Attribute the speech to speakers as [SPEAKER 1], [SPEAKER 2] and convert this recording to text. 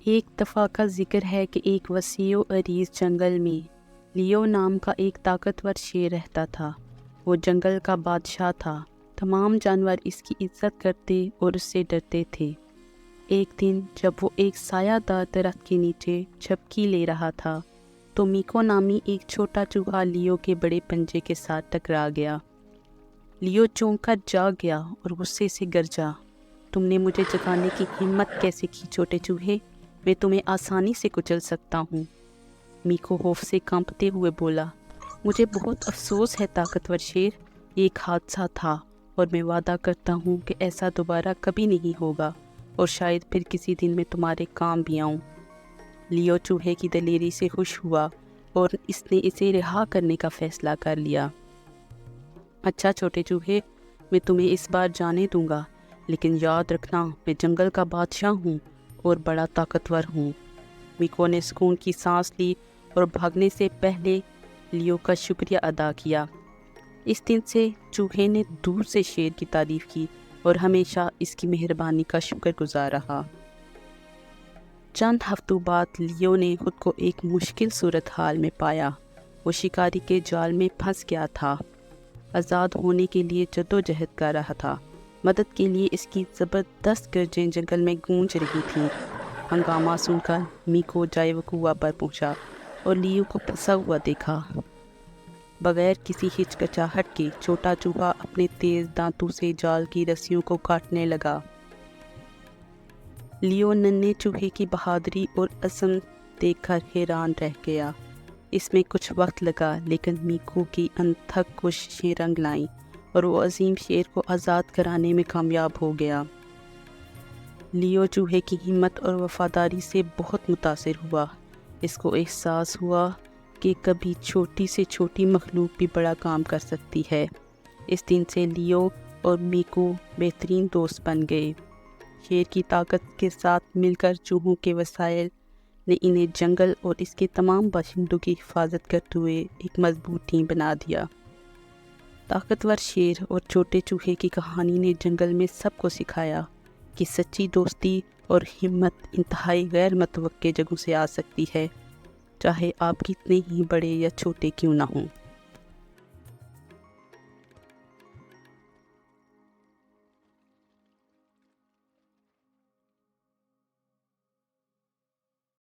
[SPEAKER 1] ایک دفعہ کا ذکر ہے کہ ایک وسیع و عریض جنگل میں لیو نام کا ایک طاقتور شیر رہتا تھا۔ وہ جنگل کا بادشاہ تھا۔ تمام جانور اس کی عزت کرتے اور اس سے ڈرتے تھے۔ ایک دن جب وہ ایک سایہ دار درخت کے نیچے جھپکی لے رہا تھا تو میکو نامی ایک چھوٹا چوہا لیو کے بڑے پنجے کے ساتھ ٹکرا گیا۔ لیو چونک کر جاگ گیا اور غصے سے گرجا، تم نے مجھے جگانے کی ہمت کیسے کی چھوٹے چوہے؟ میں تمہیں آسانی سے کچل سکتا ہوں۔ میکو خوف سے کانپتے ہوئے بولا، مجھے بہت افسوس ہے طاقتور شیر، یہ ایک حادثہ تھا اور میں وعدہ کرتا ہوں کہ ایسا دوبارہ کبھی نہیں ہوگا اور شاید پھر کسی دن میں تمہارے کام بھی آؤں۔ لیو چوہے کی دلیری سے خوش ہوا اور اس نے اسے رہا کرنے کا فیصلہ کر لیا۔ اچھا چھوٹے چوہے، میں تمہیں اس بار جانے دوں گا، لیکن یاد رکھنا میں جنگل کا بادشاہ ہوں اور بڑا طاقتور ہوں۔ میکو نے سکون کی سانس لی اور بھاگنے سے پہلے لیو کا شکریہ ادا کیا۔ اس دن سے چوہے نے دور سے شیر کی تعریف کی اور ہمیشہ اس کی مہربانی کا شکر گزار رہا۔ چند ہفتوں بعد لیو نے خود کو ایک مشکل صورتحال میں پایا۔ وہ شکاری کے جال میں پھنس گیا تھا، آزاد ہونے کے لیے جدوجہد کر رہا تھا۔ مدد کے لیے اس کی زبردست گرجیں جنگل میں گونج رہی تھیں۔ ہنگامہ سن کر میکو جائے وقوع پر پہنچا اور لیو کو پھنسا ہوا دیکھا۔ بغیر کسی ہچکچاہٹ کے چھوٹا چوہا اپنے تیز دانتوں سے جال کی رسیوں کو کاٹنے لگا۔ لیو ننھے چوہے کی بہادری اور عزم دیکھ کر حیران رہ گیا۔ اس میں کچھ وقت لگا، لیکن میکو کی انتھک کوششیں رنگ لائیں اور وہ عظیم شیر کو آزاد کرانے میں کامیاب ہو گیا۔ لیو چوہے کی ہمت اور وفاداری سے بہت متاثر ہوا۔ اس کو احساس ہوا کہ کبھی چھوٹی سے چھوٹی مخلوق بھی بڑا کام کر سکتی ہے۔ اس دن سے لیو اور میکو بہترین دوست بن گئے۔ شیر کی طاقت کے ساتھ مل کر چوہوں کے وسائل نے انہیں جنگل اور اس کے تمام باشندوں کی حفاظت کرتے ہوئے ایک مضبوط ٹیم بنا دیا۔ طاقتور شیر اور چھوٹے چوہے کی کہانی نے جنگل میں سب کو سکھایا کہ سچی دوستی اور ہمت انتہائی غیر متوقع جگہوں سے آ سکتی ہے، چاہے آپ کتنے ہی بڑے یا چھوٹے کیوں نہ ہوں۔